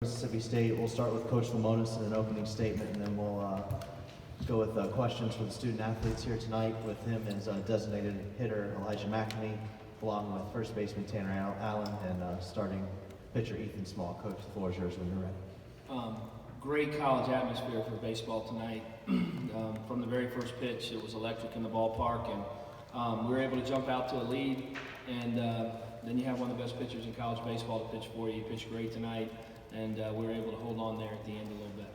Mississippi State. We'll start with Coach Lemonis in an opening statement, and then we'll go with questions for the student athletes here tonight with him as designated hitter Elijah McNamee, along with first baseman Tanner Allen and starting pitcher Ethan Small. Coach, the floor is yours when you're ready. Great college atmosphere for baseball tonight. From the very first pitch, it was electric in the ballpark, and we were able to jump out to a lead, and then you have one of the best pitchers in college baseball to pitch for you. He pitched great tonight, and we were able to hold on there at the end a little bit.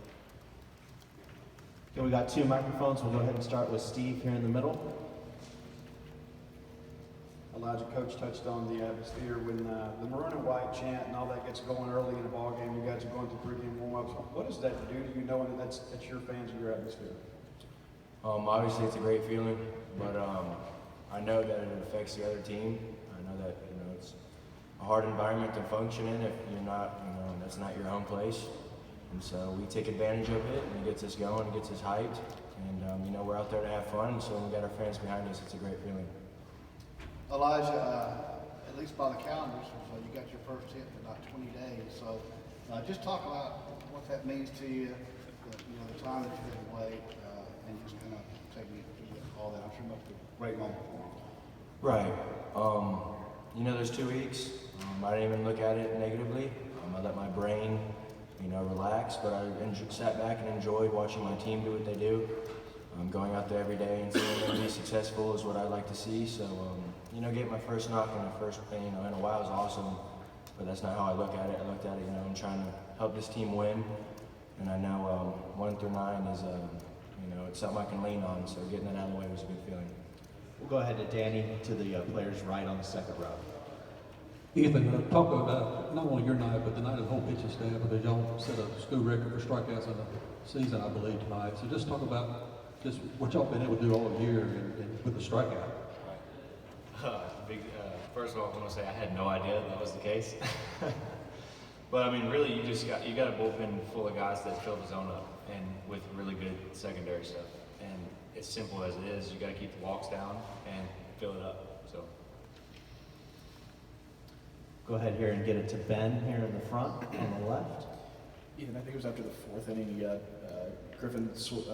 Okay, we got two microphones. We'll go ahead and start with Steve here in the middle. Elijah, Coach touched on the atmosphere when the maroon and white chant and all that gets going early in a ball game. You guys are going through pregame warm-ups. What does that do to you, knowing that that's your fans and your atmosphere? Obviously, it's a great feeling, but I know that it affects the other team. I know that it's a hard environment to function in if you're not, that's not your home place. And so we take advantage of it, and it gets us going, it gets us hyped, and we're out there to have fun. So when we got our fans behind us, it's a great feeling. Elijah, at least by the calendars, you got your first hit in about 20 days. So just talk about what that means to you, the time that you've been away, and just kind of take me through all that. I'm sure it must be a great moment for you. Right. There's 2 weeks. I didn't even look at it negatively. I let my brain, relax, but I sat back and enjoyed watching my team do what they do. Going out there every day and seeing them be successful is what I like to see. So, getting my first knock in in a while is awesome, but that's not how I look at it. I looked at it, and trying to help this team win. And I know 1 through 9 is, it's something I can lean on. So getting that out of the way was a good feeling. We'll go ahead to Danny to the players right on the second row. Ethan, talk about not only your night, but the night of the whole pitching staff, because y'all set a school record for strikeouts in the season, I believe, tonight. So just talk about just what y'all been able to do all year and with the strikeout. First of all, I want to say I had no idea that was the case. But really, you got a bullpen full of guys that fill the zone up, and with really good secondary stuff. And as simple as it is, you got to keep the walks down and fill it up. So. Go ahead here and get it to Ben here in the front on the left. Ethan, I think it was after the fourth inning, you got Griffin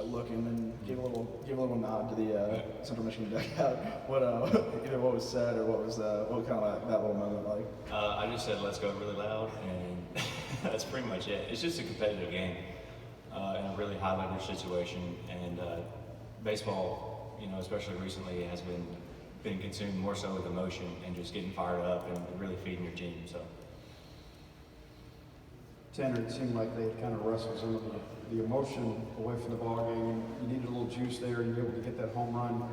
looking and gave a little nod to the Central Michigan dugout. Either what was said or what kind of that little moment like? I just said let's go really loud, and that's pretty much it. It's just a competitive game in a really high leverage situation, and baseball, especially recently, has been consumed more so with emotion and just getting fired up and really feeding your team. So. Tanner, it seemed like they kind of wrestled some of the emotion away from the ball game. You needed a little juice there, and you were able to get that home run.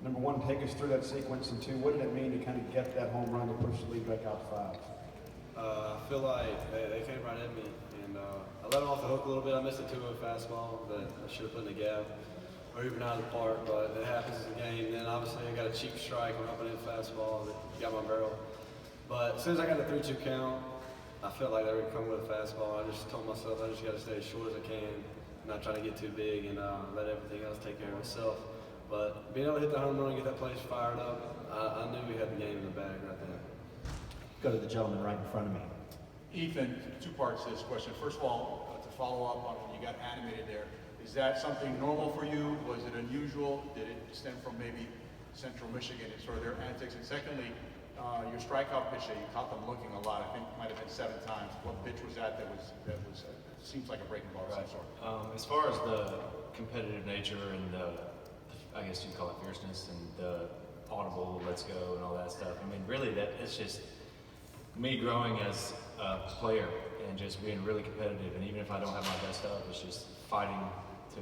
Number one, take us through that sequence, and two, what did it mean to kind of get that home run to push the lead back out to 5? I feel like they came right at me, and I let them off the hook a little bit. I missed a 2-0 fastball that I should have put in the gap or even out of the park, but it happens in the game. Then obviously I got a cheap strike when I put in a fastball that got my barrel. But as soon as I got the 3-2 count, I felt like they were coming with a fastball. I just told myself I just got to stay as short as I can, not try to get too big, and let everything else take care of itself. But being able to hit the home run and get that place fired up, I knew we had the game in the bag right then. Go to the gentleman right in front of me. Ethan, 2 parts to this question. First of all, to follow up on when you got animated there, is that something normal for you? Was it unusual? Did it stem from maybe Central Michigan and sort of their antics? And secondly, your strikeout pitch that you caught them looking a lot, I think might have been 7 times. What pitch was that was seems like a breaking ball of some sort? As far as the competitive nature and I guess you'd call it fierceness and the audible let's go and all that stuff, really it's just me growing as a player and just being really competitive, and even if I don't have my best stuff, it's just fighting to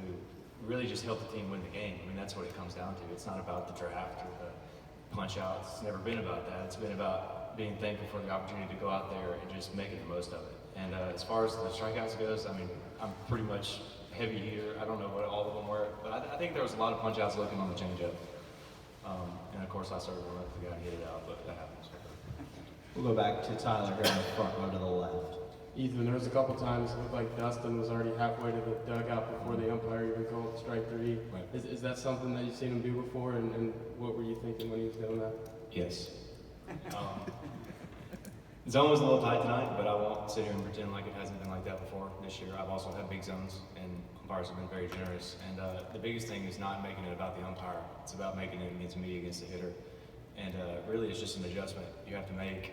really just help the team win the game. That's what it comes down to. It's not about the draft or the punch outs. It's never been about that. It's been about being thankful for the opportunity to go out there and just making the most of it. And as far as the strikeouts goes, I'm pretty much heavy hitter. I don't know what all of them were, but I think there was a lot of punch outs looking on the changeup. And of course I started to let the guy hit it out, but that happens. We'll go back to Tyler here in the front row to the left. Ethan, there was a couple times it looked like Dustin was already halfway to the dugout before the umpire even called strike 3. Right. Is that something that you've seen him do before, and what were you thinking when he was doing that? Yes. Zone was a little tight tonight, but I won't sit here and pretend like it hasn't been like that before this year. I've also had big zones, and umpires have been very generous. And the biggest thing is not making it about the umpire. It's about making it against me, against the hitter. And really, it's just an adjustment you have to make,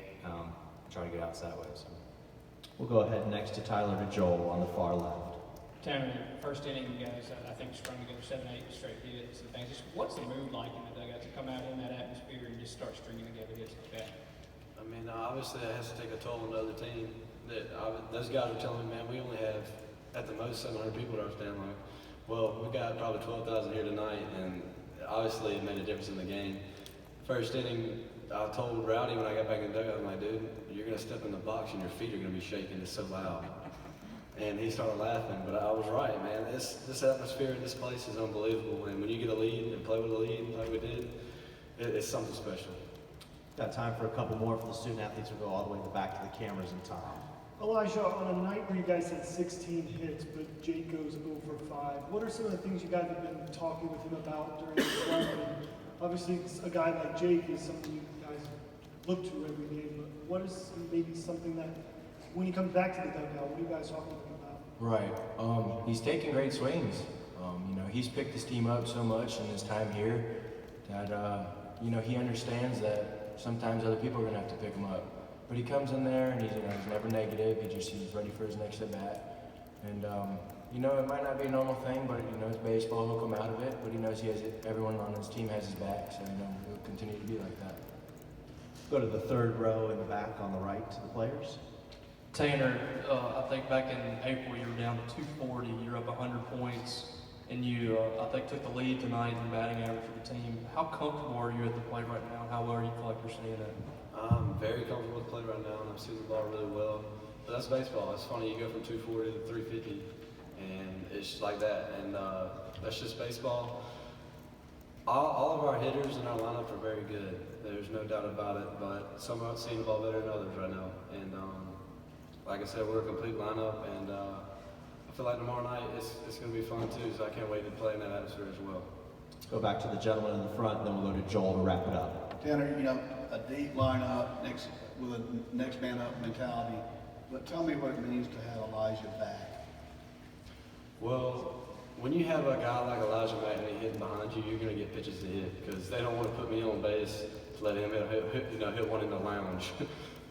try to get outs that way. So. We'll go ahead next to Tyler to Joel on the far left. Tanner, first inning, you guys, I think, strung together 7, 8 straight hits and things. Just what's the mood like in the dugout to come out in that atmosphere and just start stringing together hits like that? I mean, obviously it has to take a toll on the other team. Those guys are telling me, man, we only have at the most 700 people at our stand line. Well, we got probably 12,000 here tonight, and obviously it made a difference in the game. First inning, I told Rowdy when I got back in the dugout, I'm like, dude, you're gonna step in the box and your feet are gonna be shaking. It's so loud. And he started laughing, but I was right, man. This atmosphere in this place is unbelievable. And when you get a lead and play with a lead like we did, it's something special. Got time for a couple more for the student athletes. We'll go all the way to the back to the cameras in time. Elijah, on a night where you guys had 16 hits, but Jake goes 0 for 5, what are some of the things you guys have been talking with him about during the run? And obviously, a guy like Jake is something you guys look to every game, but what is maybe something that, when he comes back to the dugout, what are you guys talking to him about? Right. He's taking great swings. You know, he's picked his team up so much in his time here that, you know, he understands that sometimes other people are going to have to pick him up. But he comes in there and he's never negative. He's ready for his next at bat. And, you know, it might not be a normal thing, but, you know, it's baseball. He'll come out of it. But he knows everyone on his team has his back. So, you know, he'll continue to be like that. Go to the third row in the back on the right to the players. Tanner, I think back in April you were down to 240. You're up 100 points, and you, I think, took the lead tonight in batting average for the team. How comfortable are you at the plate right now? How well do you feel like you're seeing it? I'm very comfortable with the play right now, and I'm seeing the ball really well. But that's baseball. It's funny, you go from 240 to 350, and it's just like that. And that's just baseball. All of our hitters in our lineup are very good. There's no doubt about it. But some are seeing the ball better than others right now. And like I said, we're a complete lineup, and I feel like tomorrow night it's going to be fun too. So I can't wait to play in that atmosphere as well. Let's go back to the gentleman in the front, and then we'll go to Joel to wrap it up. Tanner, you know, a deep lineup with a next man up mentality, but tell me what it means to have Elijah back. Well, when you have a guy like Elijah McNamee hitting behind you, you're going to get pitches to hit because they don't want to put me on base to let him hit one in the lounge.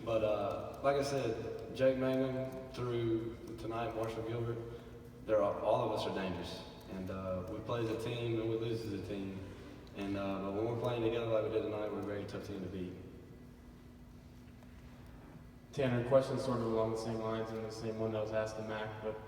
But like I said, Jake Mangum through tonight, Marshall Gilbert, all of us are dangerous. And we play as a team and we lose as a team. And but when we're playing together like we did tonight, we're a very tough team to beat. Tanner, question sort of along the same lines and the same one that was asked to Mac, but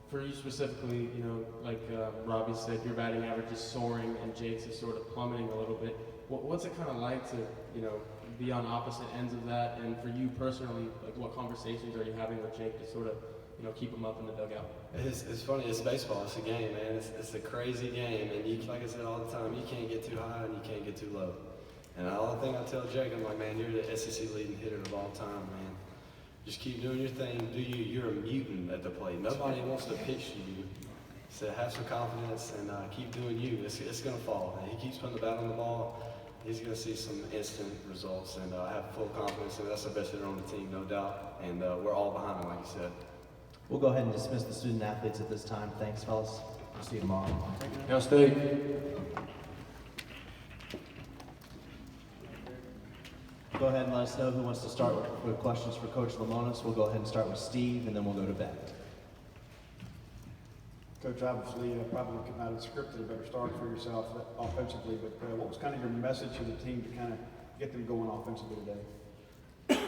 for you specifically, you know, like Robbie said, your batting average is soaring and Jake's is sort of plummeting a little bit. What's it kind of like to, you know, be on opposite ends of that? And for you personally, like what conversations are you having with Jake to sort of, you know, keep him up in the dugout? It's funny, it's baseball, it's a game, man. It's a crazy game, and you, like I said all the time, you can't get too high and you can't get too low. And the only thing I tell Jake, I'm like, man, you're the SEC leading hitter of all time, man. Just keep doing your thing, do you. You're a mutant at the plate. Nobody wants to pitch to you. So have some confidence and keep doing you. It's going to fall. And he keeps putting the bat on the ball. He's going to see some instant results, and I have full confidence, and that's the best hitter on the team, no doubt. And we're all behind him, like you said. We'll go ahead and dismiss the student athletes at this time. Thanks, fellas. We'll see you tomorrow. Hail State. Go ahead and let us know who wants to start with questions for Coach Lemonis. We'll go ahead and start with Steve, and then we'll go to Ben. Coach, obviously, probably could not have scripted a better start for yourself offensively, but what was kind of your message to the team to kind of get them going offensively today?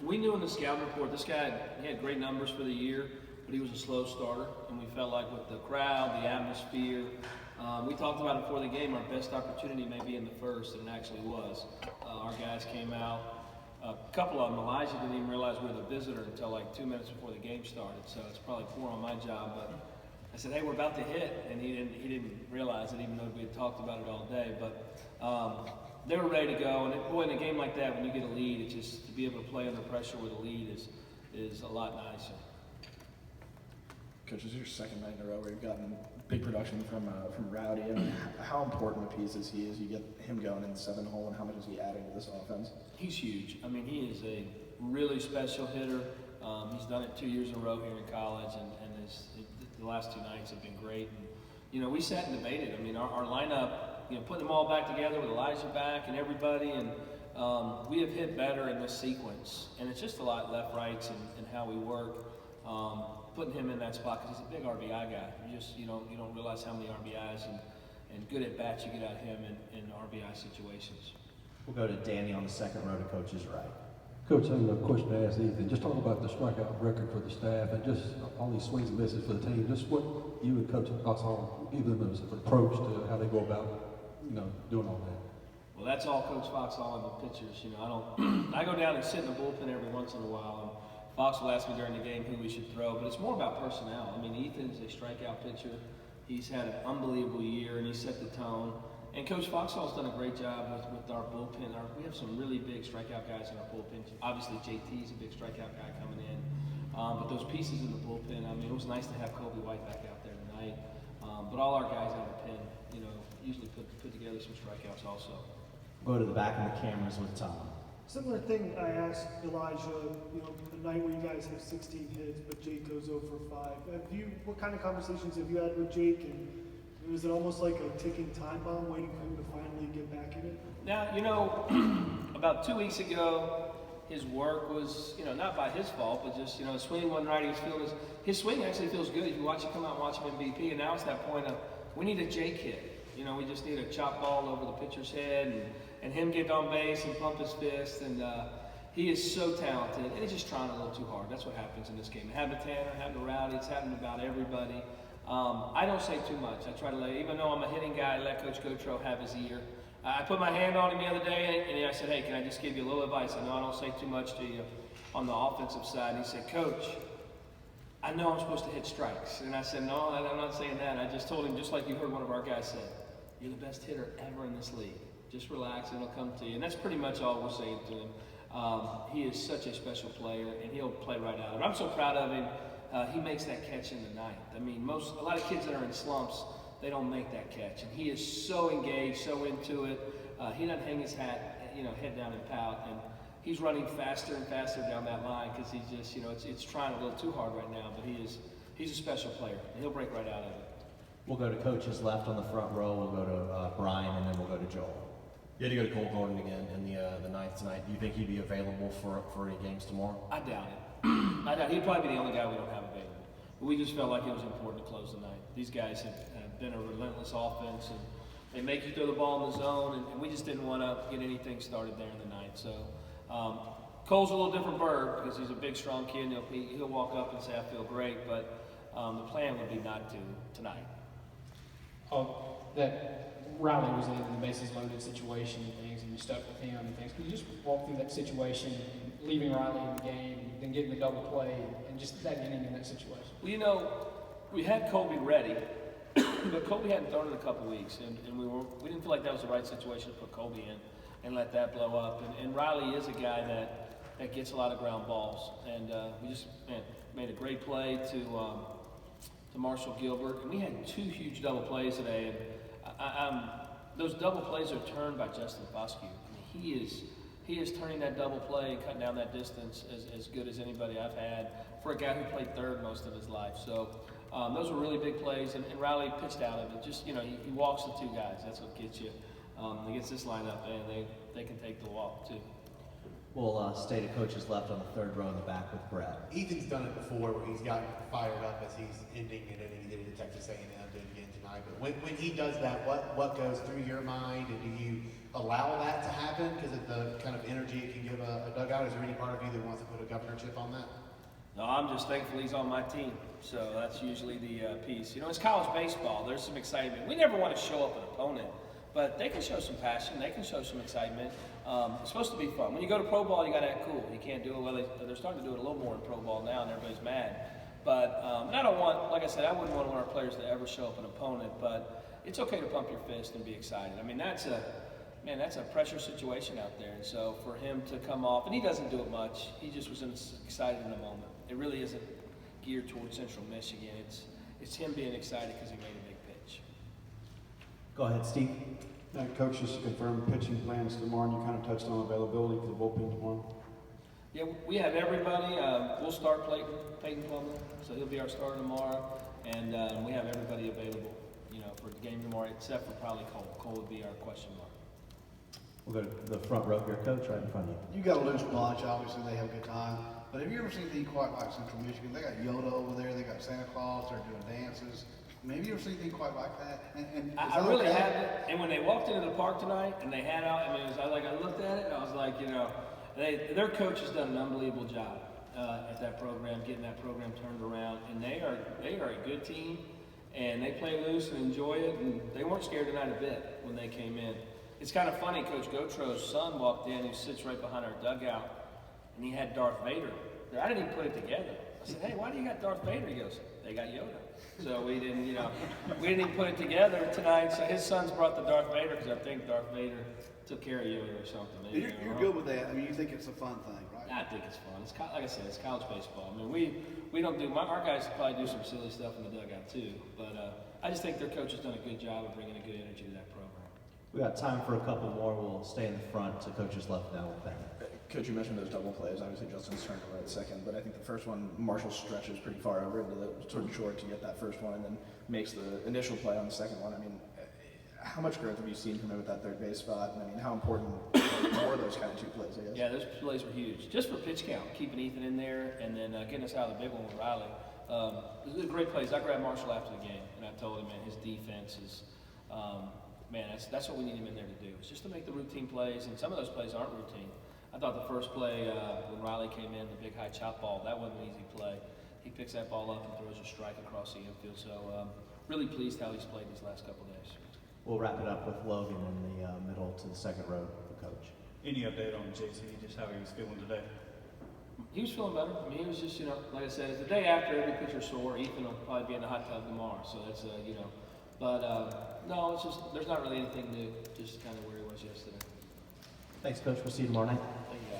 We knew in the scouting report, this guy, he had great numbers for the year, but he was a slow starter, and we felt like with the crowd, the atmosphere, we talked about it before the game, our best opportunity may be in the first, and it actually was. Our guys came out, a couple of them, Elijah didn't even realize we were the visitor until like 2 minutes before the game started, so it's probably poor on my job, but I said, hey, we're about to hit, and he didn't realize it, even though we had talked about it all day, but they were ready to go, and boy, in a game like that, when you get a lead, it's just to be able to play under pressure with a lead is a lot nicer. Coach, this is your second night in a row where you've gotten big production from Rowdy. I mean, how important a piece is he as you get him going in the 7 hole, and how much is he adding to this offense? He's huge. I mean, he is a really special hitter. He's done it 2 years in a row here in college, and the last 2 nights have been great. And, you know, we sat and debated. I mean, our lineup, you know, putting them all back together with Elijah back and everybody, and we have hit better in this sequence. And it's just a lot left, rights, and how we work. Putting him in that spot because he's a big RBI guy. You don't realize how many RBIs and good at bats you get out of him in RBI situations. We'll go to Danny on the second row to Coach's right. Coach, I have a question to ask Ethan. Just talk about the strikeout record for the staff and just all these swings and misses for the team. Just what you and Coach Foxhall, Ethan, as an approach to how they go about, you know, doing all that. Well, that's all Coach Foxhall and the pitchers. You know, I go down and sit in the bullpen every once in a while, and Fox will ask me during the game who we should throw, but it's more about personnel. I mean, Ethan's a strikeout pitcher. He's had an unbelievable year, and he set the tone. And Coach Foxhall's done a great job with our bullpen. We have some really big strikeout guys in our bullpen. Obviously, JT's a big strikeout guy coming in. But those pieces in the bullpen, I mean, it was nice to have Kobe White back out there tonight. But all our guys out of the pen, you know, usually put together some strikeouts also. Go to the back of the cameras with Tom. Similar thing I asked Elijah, you know, the night where you guys have 16 hits, but Jake goes 0 for 5. What kind of conversations have you had with Jake? And was it almost like a ticking time bomb waiting for him to finally get back in it? Now, you know, about 2 weeks ago, his work was, you know, not by his fault, but just, you know, his swing one night, his swing actually feels good. If you watch him come out and watch him in BP, and now it's that point of, we need a Jake hit. You know, we just need a chop ball over the pitcher's head and him get on base and pump his fist. And he is so talented, and he's just trying a little too hard. That's what happens in this game. It happened to Tanner, it happened to Rowdy, it's happened to about everybody. I don't say too much. I try to even though I'm a hitting guy, I let Coach Gotro have his ear. I put my hand on him the other day, and I said, hey, can I just give you a little advice? I know I don't say too much to you on the offensive side. And he said, Coach, I know I'm supposed to hit strikes. And I said, no, I'm not saying that. I just told him, just like you heard one of our guys say, you're the best hitter ever in this league. Just relax, and it'll come to you. And that's pretty much all we're saying to him. He is such a special player, and he'll play right out of it. I'm so proud of him. He makes that catch in the ninth. I mean, a lot of kids that are in slumps, they don't make that catch. And he is so engaged, so into it. He doesn't hang his hat, you know, head down and pout. And he's running faster and faster down that line because he's just, you know, it's trying a little too hard right now. But he's a special player, and he'll break right out of it. We'll go to Coach's left on the front row. We'll go to Brian, and then we'll go to Joel. You had to go to Cole Gordon again in the ninth tonight. Do you think he'd be available for any games tomorrow? I doubt it. I doubt he'd probably be the only guy we don't have available. But we just felt like it was important to close the night. These guys have been a relentless offense, and they make you throw the ball in the zone, and we just didn't want to get anything started there in the ninth. So Cole's a little different bird because he's a big, strong kid. And he'll walk up and say, I feel great, but the plan would be not to tonight. That Riley was in the bases loaded situation and things, and you stuck with him and things. Could you just walk through that situation, leaving Riley in the game, and then getting the double play, and just that inning in that situation? Well, you know, we had Colby ready, but Colby hadn't thrown in a couple weeks, and we didn't feel like that was the right situation to put Colby in and let that blow up. And Riley is a guy that gets a lot of ground balls, and we just made a great play to Marshall Gilbert, and we had 2 huge double plays today. And those double plays are turned by Justin Foscue. I mean, he is turning that double play and cutting down that distance as good as anybody I've had for a guy who played third most of his life. So those were really big plays, and Riley pitched out of it. Just, you know, he walks the 2 guys. That's what gets you. Against this lineup, and they can take the walk too. We'll stay to Coach's left on the third row in the back with Brett. Ethan's done it before where he's gotten fired up as he's ending an inning. He did it at Texas A&M, did it again tonight. But when he does that, what goes through your mind, and do you allow that to happen because of the kind of energy it can give a dugout? Is there any part of you that wants to put a governorship on that? No, I'm just thankful he's on my team. So that's usually the piece. You know, it's college baseball. There's some excitement. We never want to show up an opponent, but they can show some passion. They can show some excitement. It's supposed to be fun. When you go to pro ball, you got to act cool. You can't do it. Well, they're starting to do it a little more in pro ball now, and everybody's mad. But and I don't want, like I said, I wouldn't want one of our players to ever show up an opponent. But it's okay to pump your fist and be excited. I mean, that's a pressure situation out there. And so for him to come off, and he doesn't do it much. He just was excited in the moment. It really isn't geared towards Central Michigan. It's him being excited because he made a big pitch. Go ahead, Steve. Coach, just to confirm pitching plans tomorrow, and you kind of touched on availability for the bullpen tomorrow. Yeah, we have everybody. We'll start Peyton Plumlee, so he'll be our starter tomorrow, and we have everybody available, for the game tomorrow, except for probably Cole. Cole would be our question mark. We'll go to the front row here, Coach, right in front of you. You got a loose bunch, obviously they have a good time. But have you ever seen anything quite like Central Michigan? They got Yoda over there, they got Santa Claus, they're doing dances. I mean, have you ever seen anything quite like that? And I really haven't. And when they walked into the park tonight and they had out, I looked at it and I was like, their coach has done an unbelievable job at that program, getting that program turned around. And they are a good team, and they play loose and enjoy it. And they weren't scared tonight a bit when they came in. It's kind of funny. Coach Gotro's son walked in, who sits right behind our dugout, and he had Darth Vader. I didn't even put it together. I said, "Hey, why do you got Darth Vader?" He goes, "They got Yoda." So we didn't even put it together tonight. So his sons brought the Darth Vader because I think Darth Vader took care of Yoda or something. You're good with that. I mean, you think it's a fun thing, right? I think it's fun. It's like I said, it's college baseball. I mean, we don't do our guys probably do some silly stuff in the dugout too, but I just think their coach has done a good job of bringing a good energy to that program. We got time for a couple more. We'll stay in the front to Coach's left now with Ben. Coach, you mentioned those double plays. Obviously, Justin's turned right second, but I think the first one, Marshall stretches pretty far over into the toward short to get that first one, and then makes the initial play on the second one. I mean, how much growth have you seen from him at that third base spot? And I mean, how important were those kind of two plays, I guess? Yeah, those plays were huge. Just for pitch count, keeping Ethan in there, and then getting us out of the big one with Riley. Those are great plays. I grabbed Marshall after the game, and I told him, man, his defense is, that's what we need him in there to do. It's just to make the routine plays, and some of those plays aren't routine. I thought the first play when Riley came in, the big high chop ball, that wasn't an easy play. He picks that ball up and throws a strike across the infield. So really pleased how he's played these last couple of days. We'll wrap it up with Logan in the middle to the second row, the coach. Any update on JC, just how he was feeling today? He was feeling better. I mean, he was just, like I said, it's the day after every pitcher's sore. Ethan will probably be in the hot tub tomorrow. So that's, but no, it's just, there's not really anything new, just kind of where he was yesterday. Thanks, Coach. We'll see you tomorrow night. Thank you.